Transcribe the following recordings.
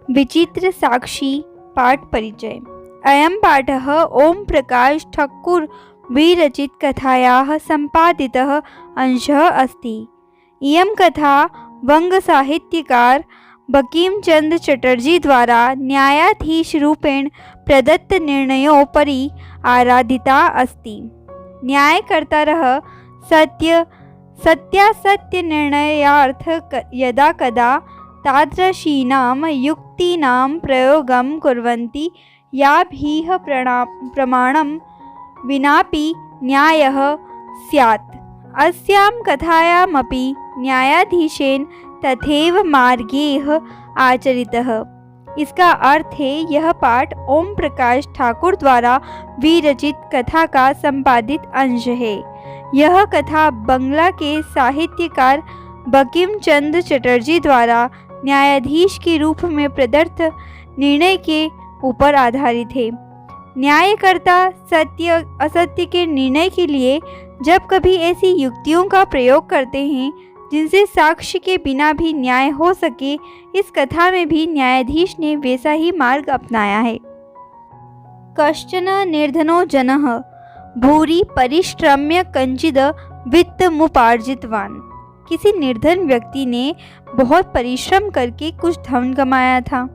विचित्र साक्षी पाठ परिचय। अयं पाठः ओम प्रकाश ठाकुर विरचित कथायाः सम्पादितः अंशः अस्ति। इयं कथा वङ्गसाहित्यकार बंकिमचन्द्र चटर्जी द्वारा न्यायाधीशरूपेण प्रदत्तनिर्णयोपरि आधारिता अस्ति। न्यायकर्तारः सत्यासत्यनिर्णयार्थं यदा कदा तादृशीनां युक्तीनां प्रयोगं कुर्वन्ति याभिः प्रमाणं विनापि न्यायः स्यात्। अस्यां कथायामपि न्यायाधीशेन तथैव मार्गेः आचरितः। इसका अर्थ है यह पाठ ओम प्रकाश ठाकुर द्वारा विरचित कथा का संपादित अंश है। यह कथा बंगला के साहित्यकार बंकिमचन्द्र चटर्जी द्वारा न्यायाधीश के रूप में प्रदत्त निर्णय के ऊपर आधारित है। न्यायकर्ता सत्य असत्य के निर्णय के लिए जब कभी ऐसी युक्तियों का प्रयोग करते हैं जिनसे साक्ष्य के बिना भी न्याय हो सके, इस कथा में भी न्यायाधीश ने वैसा ही मार्ग अपनाया है। कश्चन निर्धनो जनः भूरि परिश्रम्य कंचिद वित्तमुपार्जितवान्। किसी निर्धन व्यक्ति ने बहुत परिश्रम करके कुछ धन कमाया था।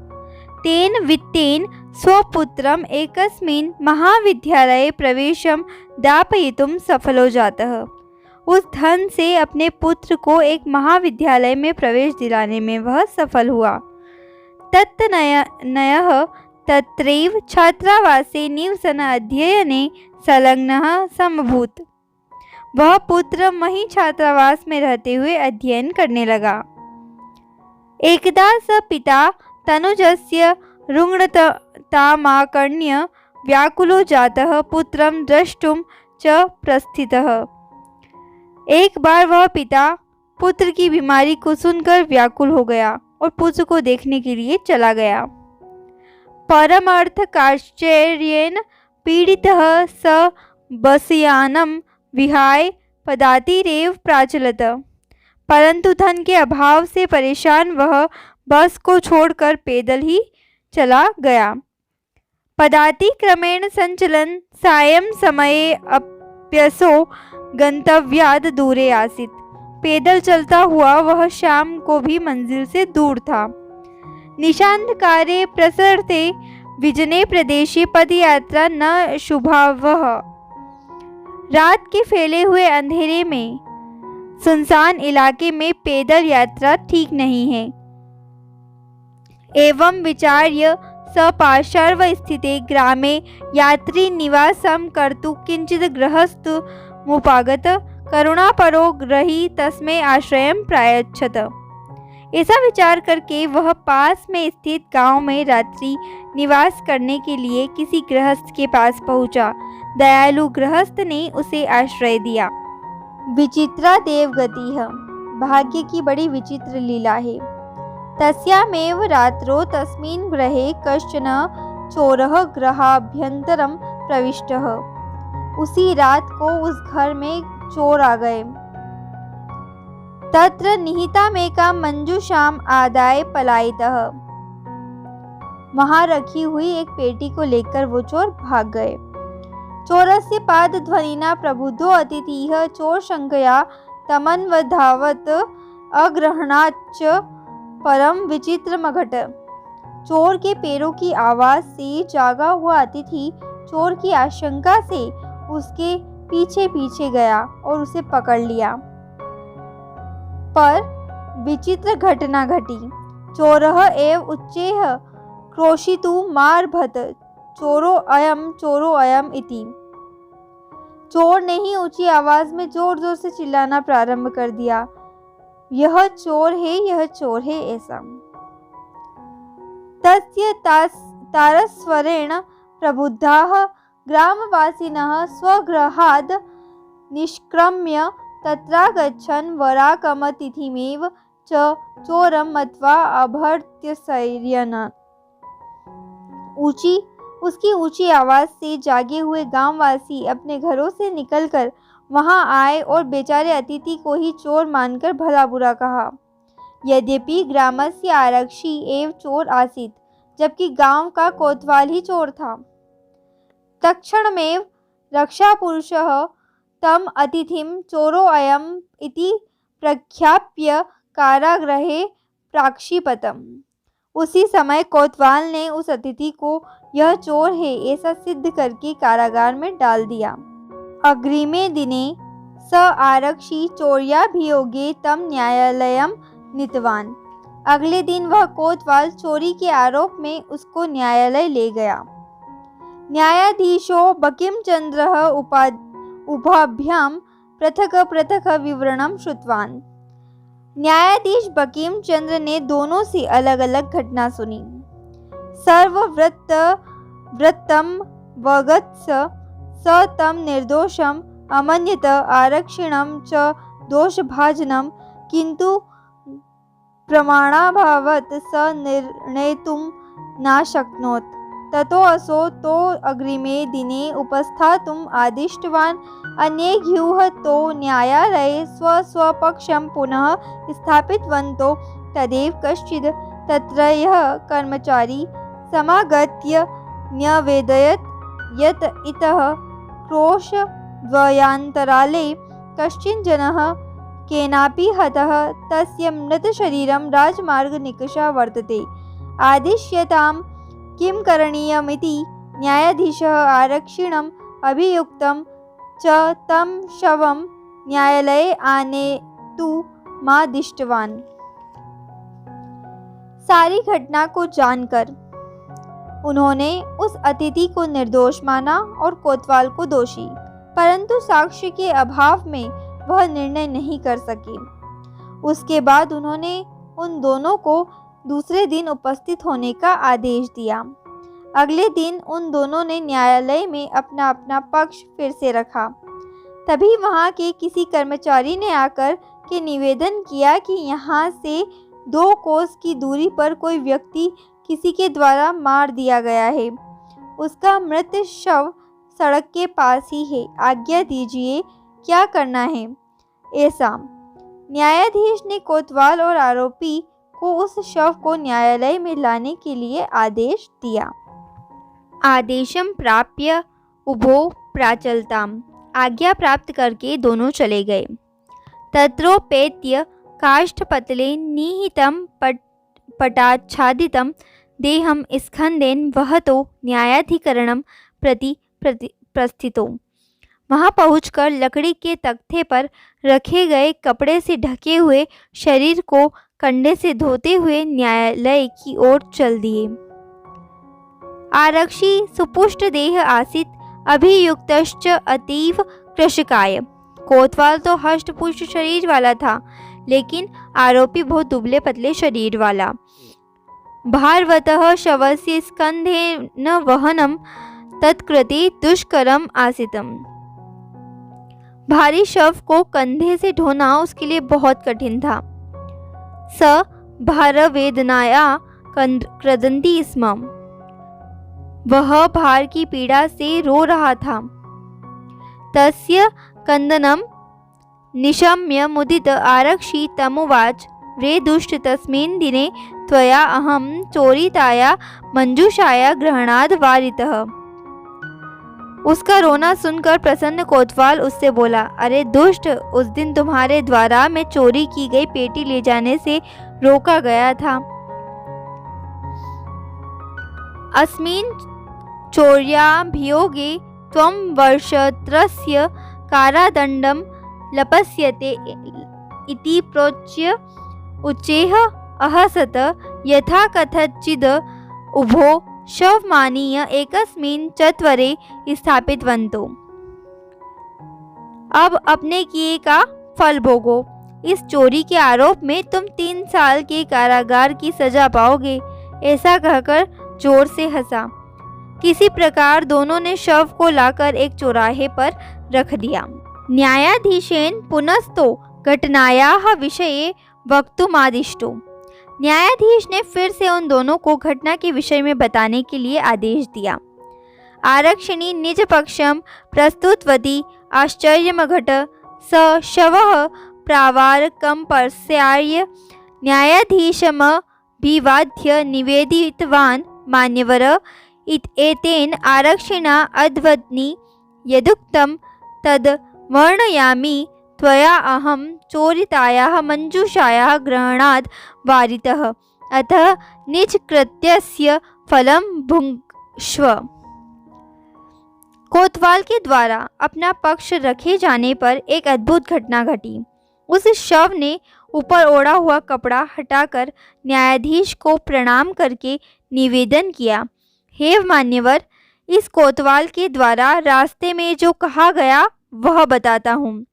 तेन वित्तेन स्वपुत्रम एकस्मिन् महाविद्यालये प्रवेशं दापयितुं सफलो जातः। उस धन से अपने पुत्र को एक महाविद्यालय में प्रवेश दिलाने में वह सफल हुआ। तत्तनयः तत्रैव छात्रावासे निवसन अध्ययने संलग्नः समभूत। वह पुत्र वहीं छात्रावास में रहते हुए अध्ययन करने लगा। एकदा स पिता तनुजस्य रुग्णतामाकर्ण्य व्याकुलो जातः पुत्रं द्रष्टुं च प्रस्थितः। एक बार वह पिता पुत्र की बीमारी को सुनकर व्याकुल हो गया और पुत्र को देखने के लिए चला गया। परमार्थकाश्चर्येण पीडितः स बसयानं विहाय पदातिरेव प्राचलत। परंतु धन के अभाव से परेशान वह बस को छोड़कर पैदल ही चला गया। पदाति क्रमेण संचलन सायं समये अप्यसो गंतव्याद दूरे आसीत्। पैदल चलता हुआ वह शाम को भी मंजिल से दूर था। निशांतकारे प्रसरते विजने प्रदेशे पदयात्रा न शुभावह। रात के फैले हुए अंधेरे में सुनसान इलाके में पैदल यात्रा ठीक नहीं है। एवं विचार्य स पार्श्व स्थिते ग्रामे यात्री निवासं कर्तुं किंचित् गृहस्थमुपागत करुणापरो ग्रही तस्मै आश्रयं प्रायच्छत। ऐसा विचार करके वह पास में स्थित गांव में रात्रि निवास करने के लिए किसी गृहस्थ के पास पहुंचा। दयालु गृहस्थ ने उसे आश्रय दिया। विचित्रा देवगतिः। भाग्य की बड़ी विचित्र लीला है। तस्यामेव रात्रौ तस्मिन् गृहे कश्चन चोरः गृहाभ्यन्तरं प्रविष्टः। उसी रात को उस घर में चोर आ गए। तत्र निहितामेकां मंजूषाम् आदाय पलायितः। वहां रखी हुई एक पेटी को लेकर वो चोर भाग गए। चोरस्य पादध्वनिना प्रबुद्धो अतिथिः चोरशंकया तमन्वधावत् अग्रहणाच्च परम विचित्रमघट। चोर के पैरों की आवाज से जागा हुआ अतिथि चोर की आशंका से उसके पीछे पीछे गया और उसे पकड़ लिया। पर विचित्र घटना घटी। चोरः एव उच्चैः क्रोशितुं मारभत चोरो अयम इति। चोर ने ही ऊंची आवाज में जोर जोर से चिल्लाना प्रारंभ कर दिया, यह चोर है, यह चोर है ऐसा। तस्य तारस्वरेण प्रबुद्धाः ग्रामवासिनः स्वगृहाद् निष्क्रम्य तत्रागच्छन् वराकमतिथिमेव च चोरं मत्वा अभर्त्यसैर्यन्। उसकी ऊंची आवाज से जागे हुए गांववासी अपने घरों से निकलकर वहां आए और बेचारे अतिथि को ही चोर मानकर भला बुरा कहा। यद्यपि ग्रामस्य आरक्षी एव चोर आसीत्, जबकि गांव का कोतवाल ही चोर था। तत्क्षणमेव रक्षापुरुषः तम अतिथिं चोरोऽयम् इति प्रख्याप्य कारागृहे प्राक्षिपतम्। उसी समय कोतवाल ने उस अतिथि को यह चोर है ऐसा सिद्ध करके कारागार में डाल दिया। अग्रिमे दिने स आरक्षी चौर्याभियोगे तम न्यायालयं नीतवान्। अगले दिन वह कोतवाल चोरी के आरोप में उसको न्यायालय ले गया। न्यायाधीशो बंकिमचन्द्रः उभाभ्यां पृथक् पृथक् विवरणं श्रुतवान्। न्यायाधीश बंकिमचंद्र ने दोनों से अलग अलग घटना सुनी। सर्ववृत्तं वगत्स स तम निर्दोषम् अमन्यत आरक्षिणं च दोषभाजनं किन्तु प्रमाणाभावात् स निर्णेतुं न शक्नोत्। ततोऽसौ तो अग्रिमे दिने उपस्थातुम् आदिष्टवान्। अन्यैर्ह्युः तो न्यायालये स्वस्वपक्षं पुनः स्थापितवन्तौ। तदैव कश्चिद् तत्रत्यः कर्मचारी समागत्य न्यवेदयत् यत् इतः क्रोशद्वयान्तराले कश्चिन् जनः केनापि हतः तस्य मृतशरीरं राजमार्गनिकषा वर्तते। आदिश्यतां किं करणीयमिति न्यायाधीशः आरक्षिणम् अभियुक्तं च तं शवं न्यायालये आनेतुमादिष्टवान्। सारी घटना को जानकर उन्होंने उस अतिथि को निर्दोष माना और कोतवाल को दोषी, परंतु साक्ष्य के अभाव में वह निर्णय नहीं कर सके। उसके बाद उन्होंने उन दोनों को दूसरे दिन उपस्थित होने का आदेश दिया। अगले दिन उन दोनों ने न्यायालय में अपना अपना पक्ष फिर से रखा। तभी वहां के किसी कर्मचारी ने आकर के निवेदन किया कि यहाँ से 2 कोस की दूरी पर कोई व्यक्ति किसी के द्वारा मार दिया गया है। उसका मृत शव सड़क के पास ही है। आज्ञा दीजिए, क्या करना है? ऐसा न्यायाधीश ने कोतवाल और आरोपी को उस शव को न्यायालय में लाने के लिए आदेश दिया। आदेशम प्राप्य उभो प्राचलताम। आज्ञा प्राप्त करके दोनों चले गए। तत्रोपेत्य काष्ठपतले निहितं पटाच्छादितं देहं स्कन्देन वहतो न्यायाधिकरणं प्रति प्रस्थितो। वहां पहुंचकर लकड़ी के तख्ते पर रखे गए कपड़े से ढके हुए शरीर को कंडे से धोते हुए न्यायालय की ओर चल दिए। आरक्षी सुपुष्ट देह आसीत, अभियुक्तश्च अतीव कृशकाय। कोतवाल तो हष्टपुष्ट शरीर वाला था, लेकिन आरोपी बहुत दुबले पतले शरीर वाला। भारवतः शवस्य स्कन्धेन वहनम तत्कृते दुष्करम आसितम। भारी शव को कंधे से ढोना उसके लिए बहुत कठिन था। स भारवेदनाया क्रदन्ति स्म। वह भार की पीड़ा से रो रहा था। तस्य कंदनम निशम्य मुदित आरक्षी तमुवाच, रे दुष्ट तस्मिन् दिने त्वया अहं चोरिताया मंजूषाया ग्रहणाद् वारितः। उसका रोना सुनकर प्रसन्न कोतवाल उससे बोला, अरे दुष्ट, उस दिन तुम्हारे द्वारा मैं चोरी की गई पेटी ले जाने से रोका गया था। अस्मिन् चौर्याभियोगे त्वं वर्षत्रयस्य कारादण्डं लपस्यते इति प्रोच्य उच्चैः अहसत। यथा कथचिद् उभो शवमानीय एकस्मिन् चत्वरे स्थापितवन्तौ। अब अपने किए का फल भोगो। इस चोरी के आरोप में तुम 3 साल के कारागार की सजा पाओगे। ऐसा कहकर जोर से हंसा। किसी प्रकार दोनों ने शव को लाकर एक चौराहे पर रख दिया। न्यायाधीशेन पुनस्तो घटनायाः विषये वक्तुमादिष्टो। न्यायाधीश ने फिर से उन दोनों को घटना के विषय में बताने के लिए आदेश दिया। आरक्षिणी निज पक्षम प्रस्तुतवती। आश्चर्यमघट स शवः प्रावारकं पर्याय न्यायाधीशमभिवाद्य निवेदितवान् मान्यवर एतेन आरक्षिणा अध्वनि यदुक्तं तद् वर्णयामि त्वया अहं चोरितायाः मंजूषायाः ग्रहणात् वारितः अतः निजकृत्यस्य फलं भुङ्क्ष्व। कोतवाल के द्वारा अपना पक्ष रखे जाने पर एक अद्भुत घटना घटी। उस शव ने ऊपर ओढ़ा हुआ कपड़ा हटाकर न्यायाधीश को प्रणाम करके निवेदन किया, हे मान्यवर, इस कोतवाल के द्वारा रास्ते में जो कहा गया वह बताता हूँ।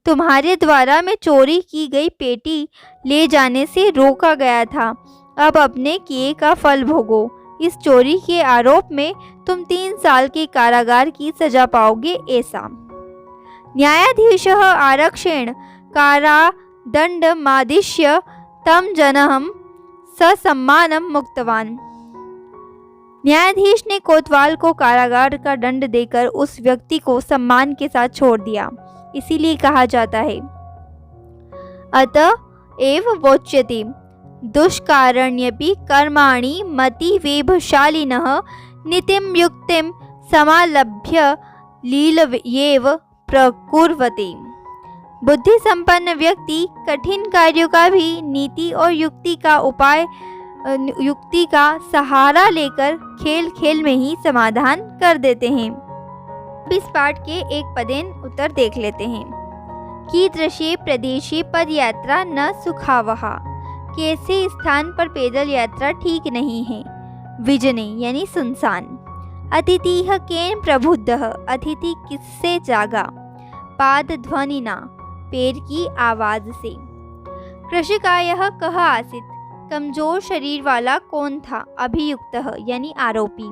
तुम्हारे द्वारा मैं चोरी की गई पेटी ले जाने से रोका गया था। अब अपने किए का फल भोगो। इस चोरी के आरोप में तुम 3 साल के कारागार की सजा पाओगे। ऐसा न्यायाधीशः आरक्षेण कारादण्डमादिश्य तं जनः ससम्मानं मुक्तवान्। न्यायाधीश ने कोतवाल को कारागार का दंड देकर उस व्यक्ति को सम्मान के साथ छोड़ दिया। इसीलिए कहा जाता है, अतः एव वोच्यते दुष्कारण्यपि कर्माणि मतिवेभशालिनः नीतिं युक्तिं समालभ्य लीलयेव प्रकुर्वते। बुद्धि संपन्न व्यक्ति कठिन कार्यों का भी नीति और युक्ति का सहारा लेकर खेल खेल में ही समाधान कर देते हैं। इस पाठ के एक पदेन उत्तर देख लेते हैं। कीदृशे प्रदेशे पदयात्रा न सुखावह। कैसे स्थान पर पैदल यात्रा ठीक नहीं है। विजने यानी सुनसान। अतिथिः केन प्रबुद्धः। अतिथि किससे जागा। पाद ध्वनिना पैर की आवाज से। कृषिकायः कः आसीत्। कमजोर शरीर वाला कौन था। अभियुक्तः यानी आरोपी।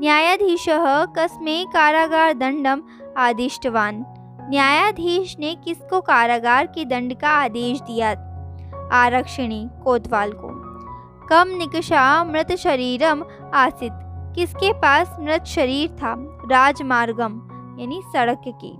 न्यायाधीशः कस्मै कारागार दंडम आदिष्टवान। न्यायाधीश ने किसको कारागार के दंड का आदेश दिया। आरक्षिणी कोतवाल को। कम निकषा मृत शरीरम आसित। किसके पास मृत शरीर था। राजमार्गम यानी सड़क के।